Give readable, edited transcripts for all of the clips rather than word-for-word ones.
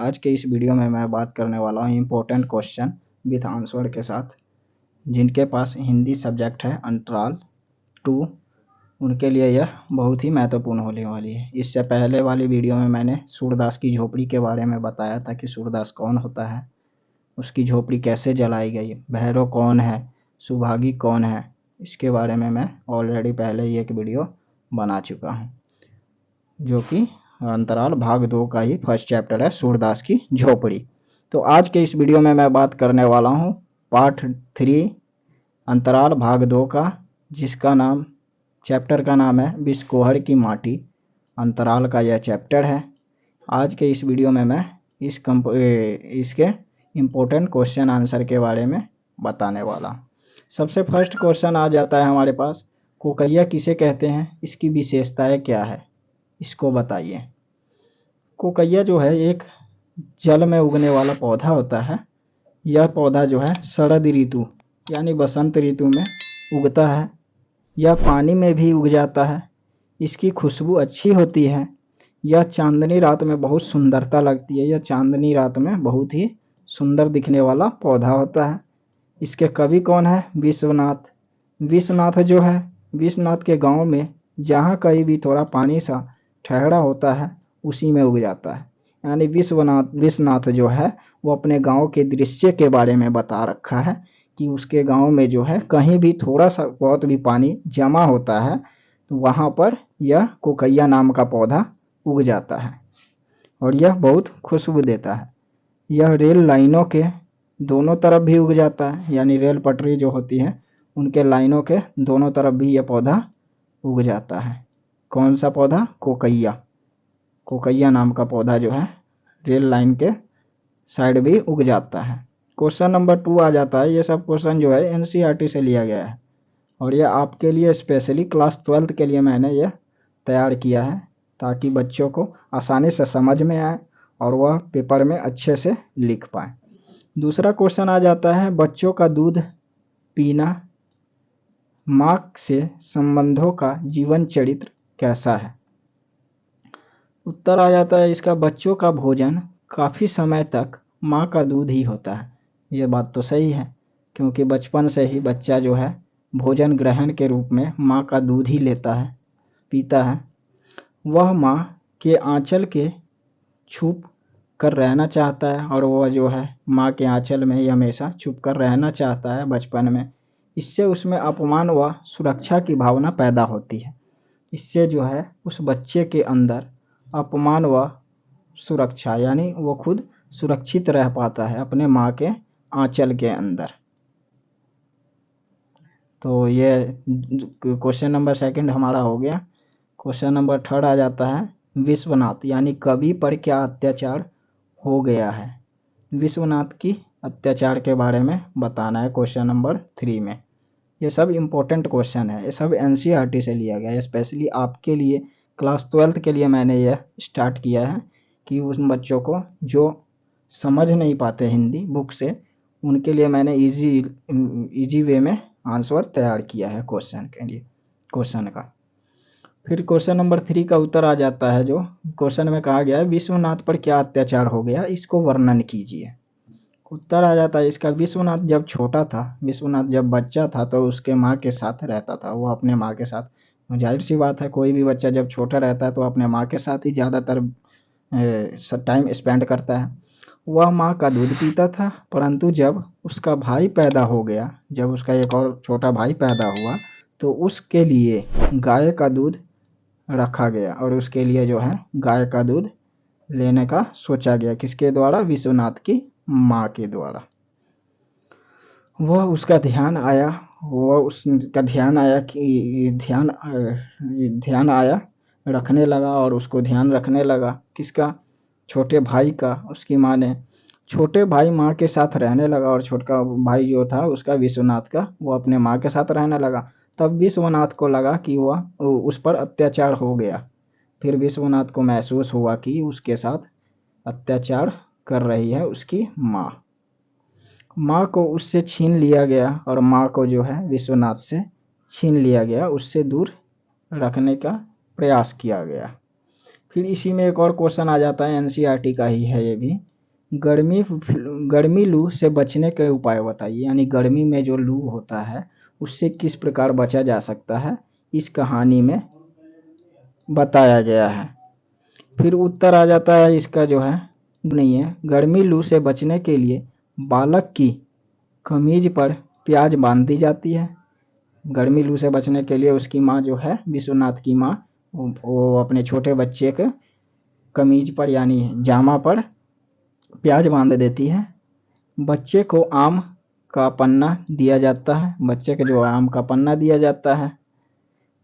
आज के इस वीडियो में मैं बात करने वाला हूँ इम्पोर्टेंट क्वेश्चन विथ आंसर के साथ। जिनके पास हिंदी सब्जेक्ट है अंतराल 2, उनके लिए यह बहुत ही महत्वपूर्ण होने वाली है। इससे पहले वाली वीडियो में मैंने सूरदास की झोपड़ी के बारे में बताया था कि सूरदास कौन होता है, उसकी झोपड़ी कैसे जलाई गई, भैरव कौन है, सुभागी कौन है। इसके बारे में मैं ऑलरेडी पहले ही एक वीडियो बना चुका हूँ, जो कि अंतराल भाग 2 का ही फर्स्ट चैप्टर है, सूरदास की झोपड़ी। तो आज के इस वीडियो में मैं बात करने वाला हूँ पार्ट 3 अंतराल भाग 2 का, जिसका नाम चैप्टर का नाम है बिस्कोहर की माटी। अंतराल का यह चैप्टर है। आज के इस वीडियो में मैं इसके इम्पोर्टेंट क्वेश्चन आंसर के बारे में बताने वाला हूँ। सबसे फर्स्ट क्वेश्चन आ जाता है हमारे पास, कोकैया किसे कहते हैं, इसकी विशेषताएं क्या है, इसको बताइए। कोकैया जो है एक जल में उगने वाला पौधा होता है। यह पौधा जो है शरद ऋतु यानी बसंत ऋतु में उगता है। यह पानी में भी उग जाता है। इसकी खुशबू अच्छी होती है। यह चांदनी रात में बहुत सुंदरता लगती है। यह चांदनी रात में बहुत ही सुंदर दिखने वाला पौधा होता है। इसके कवि कौन है? विश्वनाथ। विश्वनाथ जो है, विश्वनाथ के गांव में जहाँ कहीं भी थोड़ा पानी सा ठहरा होता है उसी में उग जाता है। यानी विश्वनाथ जो है वो अपने गांव के दृश्य के बारे में बता रखा है कि उसके गांव में जो है कहीं भी थोड़ा सा बहुत भी पानी जमा होता है तो वहाँ पर यह कोकैया नाम का पौधा उग जाता है और यह बहुत खुशबू देता है। यह रेल लाइनों के दोनों तरफ भी उग जाता है, यानी रेल पटरी जो होती है उनके लाइनों के दोनों तरफ भी यह पौधा उग जाता है। कौन सा पौधा? कोकैया। कोकैया नाम का पौधा जो है रेल लाइन के साइड भी उग जाता है। क्वेश्चन नंबर 2 आ जाता है। ये सब क्वेश्चन जो है एनसीईआरटी से लिया गया है और यह आपके लिए स्पेशली क्लास 12th के लिए मैंने यह तैयार किया है ताकि बच्चों को आसानी से समझ में आए और वह पेपर में अच्छे से लिख पाए। दूसरा क्वेश्चन आ जाता है, बच्चों का दूध पीना माँ से संबंधों का जीवन चरित्र कैसा है? उत्तर आ जाता है इसका, बच्चों का भोजन काफ़ी समय तक माँ का दूध ही होता है। ये बात तो सही है, क्योंकि बचपन से ही बच्चा जो है भोजन ग्रहण के रूप में माँ का दूध ही लेता है, पीता है। वह माँ के आंचल के छुप कर रहना चाहता है और वह जो है माँ के आंचल में ही हमेशा छुप कर रहना चाहता है बचपन में। इससे उसमें अपमान व सुरक्षा की भावना पैदा होती है। इससे जो है उस बच्चे के अंदर अपमान व सुरक्षा, यानी वो खुद सुरक्षित रह पाता है अपने माँ के आंचल के अंदर। तो ये क्वेश्चन नंबर 2 हमारा हो गया। क्वेश्चन नंबर 3 आ जाता है, विश्वनाथ यानी कवि पर क्या अत्याचार हो गया है? विश्वनाथ की अत्याचार के बारे में बताना है क्वेश्चन नंबर 3 में। ये सब इम्पोर्टेंट क्वेश्चन है, ये सब एनसीईआरटी से लिया गया है। स्पेशली आपके लिए क्लास 12th के लिए मैंने यह स्टार्ट किया है कि उन बच्चों को जो समझ नहीं पाते हिंदी बुक से, उनके लिए मैंने इजी वे में आंसर तैयार किया है क्वेश्चन के लिए, क्वेश्चन का। फिर क्वेश्चन नंबर 3 का उत्तर आ जाता है, जो क्वेश्चन में कहा गया है विश्वनाथ पर क्या अत्याचार हो गया, इसको वर्णन कीजिए। उत्तर आ जाता है इसका, विश्वनाथ जब छोटा था, विश्वनाथ जब बच्चा था तो उसके माँ के साथ रहता था। वो अपने माँ के साथ, जाहिर सी बात है कोई भी बच्चा जब छोटा रहता है तो अपने माँ के साथ ही ज़्यादातर टाइम स्पेंड करता है। वह माँ का दूध पीता था, परंतु जब उसका भाई पैदा हो गया, जब उसका एक और छोटा भाई पैदा हुआ तो उसके लिए गाय का दूध रखा गया और उसके लिए जो है गाय का दूध लेने का सोचा गया। किसके द्वारा? विश्वनाथ की माँ के द्वारा। वह उसका ध्यान आया, ध्यान आया रखने लगा और उसको ध्यान रखने लगा। किसका? छोटे भाई का। उसकी माँ ने, छोटे भाई माँ के साथ रहने लगा और छोटा भाई जो था उसका, विश्वनाथ का, वो अपने माँ के साथ रहने लगा। तब विश्वनाथ को लगा कि वह उस पर अत्याचार हो गया। फिर विश्वनाथ को महसूस हुआ कि उसके साथ अत्याचार कर रही है उसकी माँ। माँ को उससे छीन लिया गया और माँ को जो है विश्वनाथ से छीन लिया गया, उससे दूर रखने का प्रयास किया गया। फिर इसी में एक और क्वेश्चन आ जाता है, एनसीईआरटी का ही है ये भी, गर्मी लू से बचने के उपाय बताइए, यानी गर्मी में जो लू होता है उससे किस प्रकार बचा जा सकता है, इस कहानी में बताया गया है। फिर उत्तर आ जाता है इसका जो है नहीं है, गर्मी लू से बचने के लिए बालक की कमीज पर प्याज बांध दी जाती है। गर्मी लू से बचने के लिए उसकी माँ जो है, विश्वनाथ की माँ, वो अपने छोटे बच्चे के कमीज पर यानी जामा पर प्याज बांध देती है। बच्चे को आम का पन्ना दिया जाता है, बच्चे को जो आम का पन्ना दिया जाता है।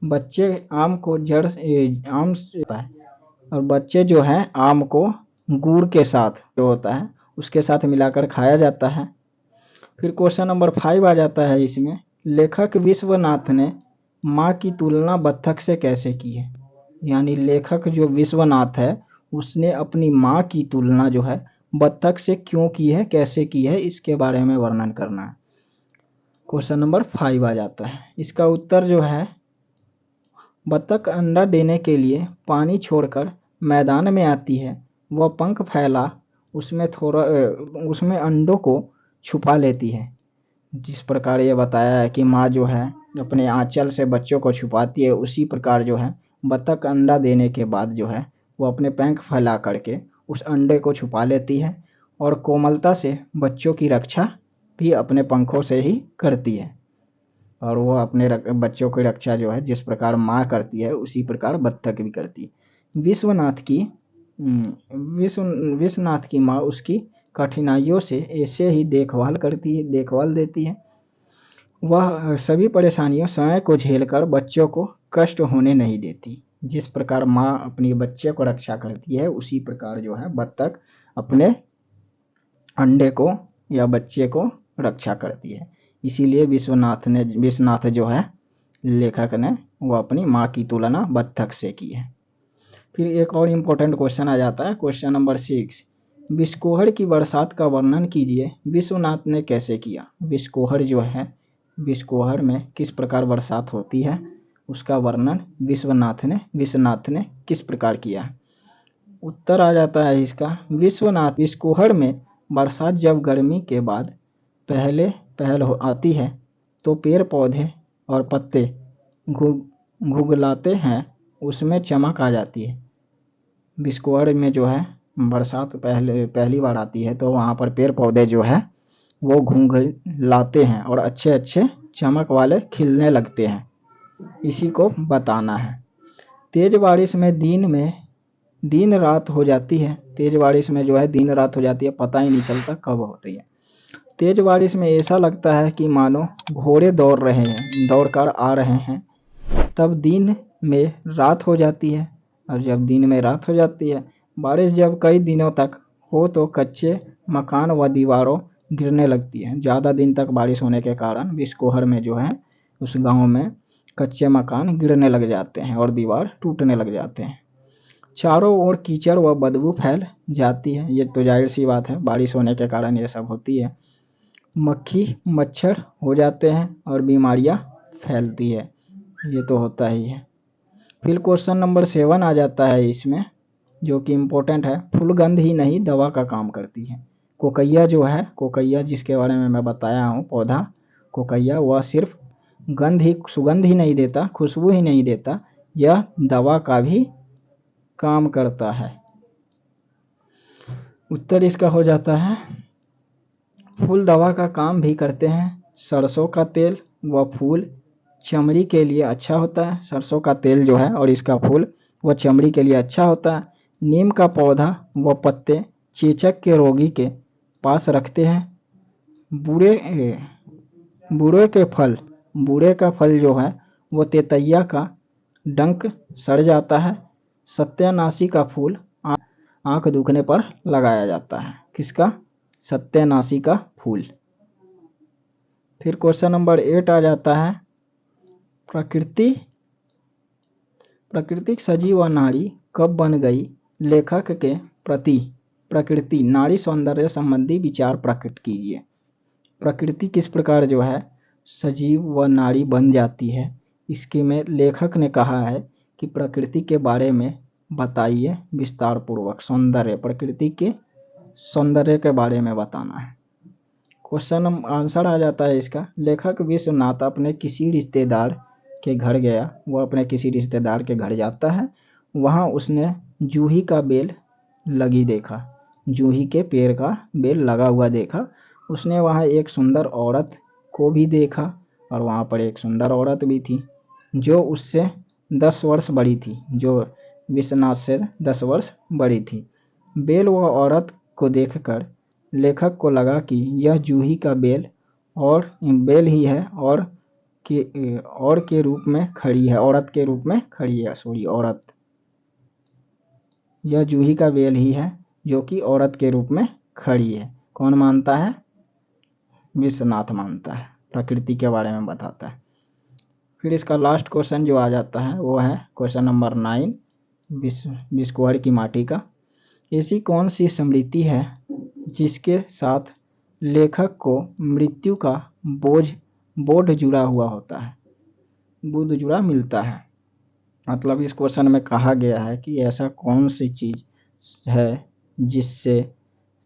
बच्चे आम को जड़ आम से होता है, और बच्चे जो है आम को गुड़ के साथ जो होता है उसके साथ मिलाकर खाया जाता है। फिर क्वेश्चन नंबर 5 आ जाता है इसमें, लेखक विश्वनाथ ने माँ की तुलना बत्तख से कैसे की है, यानी लेखक जो विश्वनाथ है उसने अपनी माँ की तुलना जो है बत्तख से क्यों की है, कैसे की है, इसके बारे में वर्णन करना है। क्वेश्चन नंबर 5 आ जाता है, इसका उत्तर जो है, बत्तख अंडा देने के लिए पानी छोड़कर मैदान में आती है, वह पंख फैला उसमें अंडों को छुपा लेती है। जिस प्रकार ये बताया है कि माँ जो है अपने आंचल से बच्चों को छुपाती है, उसी प्रकार जो है बत्तख अंडा देने के बाद जो है वो अपने पंख फैला करके उस अंडे को छुपा लेती है, और कोमलता से बच्चों की रक्षा भी अपने पंखों से ही करती है। और वो अपने बच्चों की रक्षा जो है जिस प्रकार माँ करती है उसी प्रकार बत्तख भी करती है। विश्वनाथ की माँ उसकी कठिनाइयों से ऐसे ही देखभाल देती है। वह सभी परेशानियों समय को झेलकर बच्चों को कष्ट होने नहीं देती। जिस प्रकार माँ अपनी बच्चे को रक्षा करती है उसी प्रकार जो है बत्तख अपने अंडे को या बच्चे को रक्षा करती है। इसीलिए विश्वनाथ जो है लेखक ने वो अपनी माँ की तुलना बत्तख से की है। फिर एक और इम्पोर्टेंट क्वेश्चन आ जाता है, क्वेश्चन नंबर 6, विस्कोहर की बरसात का वर्णन कीजिए, विश्वनाथ ने कैसे किया। विस्कोहर जो है, विस्कोहर में किस प्रकार बरसात होती है उसका वर्णन विश्वनाथ ने किस प्रकार किया। उत्तर आ जाता है इसका, विस्कोहर में बरसात जब गर्मी के बाद पहल आती है तो पेड़ पौधे और पत्ते घुघलाते हैं, उसमें चमक आ जाती है। विस्कोहर में जो है बरसात पहली बार आती है तो वहाँ पर पेड़ पौधे जो है वो घुंघलाते हैं और अच्छे अच्छे चमक वाले खिलने लगते हैं, इसी को बताना है। तेज बारिश में दिन रात हो जाती है, तेज बारिश में जो है दिन रात हो जाती है, पता ही नहीं चलता कब होती है। तेज बारिश में ऐसा लगता है कि मानो घोड़े दौड़ कर आ रहे हैं। तब दिन में रात हो जाती है, और जब दिन में रात हो जाती है, बारिश जब कई दिनों तक हो तो कच्चे मकान व दीवारों गिरने लगती है। ज़्यादा दिन तक बारिश होने के कारण विस्कोहर में जो है उस गांव में कच्चे मकान गिरने लग जाते हैं और दीवार टूटने लग जाते हैं। चारों ओर कीचड़ व बदबू फैल जाती है, ये तो जाहिर सी बात है, बारिश होने के कारण ये सब होती है। मक्खी मच्छर हो जाते हैं और बीमारियां फैलती है, ये तो होता ही है। फिर क्वेश्चन नंबर 7 आ जाता है इसमें, जो कि इम्पोर्टेंट है, फूलगंध ही नहीं दवा का काम करती है। कोकैया जो है, कोकैया जिसके बारे में मैं बताया हूँ, पौधा कोकैया, वह सिर्फ सुगंध ही नहीं देता, खुशबू ही नहीं देता, यह दवा का भी काम करता है। उत्तर इसका हो जाता है, फूल दवा का काम भी करते हैं। सरसों का तेल व फूल चमड़ी के लिए अच्छा होता है। सरसों का तेल जो है और इसका फूल वह चमड़ी के लिए अच्छा होता है। नीम का पौधा व पत्ते चेचक के रोगी के पास रखते हैं। बूढ़े का फल जो है वो तेतैया का डंक सड़ जाता है। सत्यानाशी का फूल आंख दुखने पर लगाया जाता है। किसका? सत्यानाशी का फूल। फिर क्वेश्चन नंबर 8 आ जाता है, प्राकृतिक सजीव व नारी कब बन गई, लेखक के प्रति प्रकृति नारी सौंदर्य संबंधी विचार प्रकट कीजिए। प्रकृति किस प्रकार जो है सजीव व नारी बन जाती है, इसके में लेखक ने कहा है कि प्रकृति के बारे में बताइए विस्तार पूर्वक। सौंदर्य, प्रकृति के सौंदर्य के बारे में बताना है। क्वेश्चन आंसर आ जाता है इसका, लेखक विश्वनाथ अपने किसी रिश्तेदार के घर गया। वो अपने किसी रिश्तेदार के घर जाता है, वहाँ उसने जूही का बेल लगी देखा, जूही के पेड़ का बेल लगा हुआ देखा। उसने वहाँ एक सुंदर औरत को भी देखा और वहाँ पर एक सुंदर औरत भी थी जो उससे 10 वर्ष बड़ी थी, जो विश्वनाथ से 10 वर्ष बड़ी थी। बेल व औरत को देखकर लेखक को लगा कि यह जूही का बेल ही है और के रूप में खड़ी है, औरत के रूप में खड़ी है, औरत। यह जूही का बेल ही है जो कि औरत के रूप में खड़ी है। कौन मानता है? विश्वनाथ मानता है, प्रकृति के बारे में बताता है। फिर इसका लास्ट क्वेश्चन जो आ जाता है वो है क्वेश्चन नंबर 9, बिस्कुहर की माटी का। ऐसी कौन सी स्मृति है जिसके साथ लेखक को मृत्यु का बोझ जुड़ा हुआ होता है, बोझ जुड़ा मिलता है। मतलब इस क्वेश्चन में कहा गया है कि ऐसा कौन सी चीज है जिससे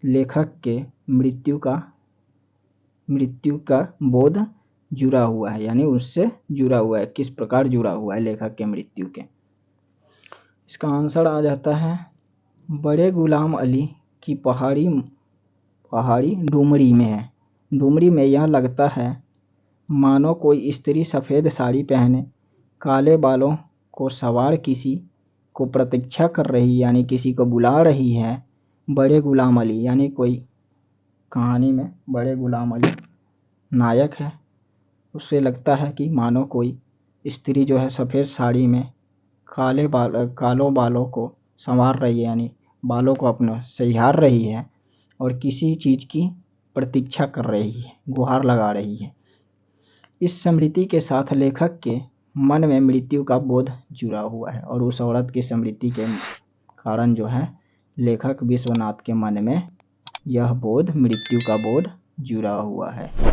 लेखक के मृत्यु का बोध जुड़ा हुआ है, यानी उससे जुड़ा हुआ है, किस प्रकार जुड़ा हुआ है लेखक के मृत्यु के। इसका आंसर आ जाता है बड़े गुलाम अली की पहाड़ी डुमरी में है। डुमरी में यह लगता है मानो कोई स्त्री सफ़ेद साड़ी पहने काले बालों को सवार किसी को प्रतीक्षा कर रही, यानी किसी को बुला रही है। बड़े गुलाम अली यानी कोई कहानी में बड़े गुलाम अली नायक है, उससे लगता है कि मानो कोई स्त्री जो है सफ़ेद साड़ी में कालों बालों को संवार रही है, यानी बालों को अपना सहार रही है और किसी चीज़ की प्रतीक्षा कर रही है, गुहार लगा रही है। इस स्मृति के साथ लेखक के मन में मृत्यु का बोध जुड़ा हुआ है और उस औरत की स्मृति के कारण जो है लेखक विश्वनाथ के मन में यह बोध, मृत्यु का बोध जुड़ा हुआ है।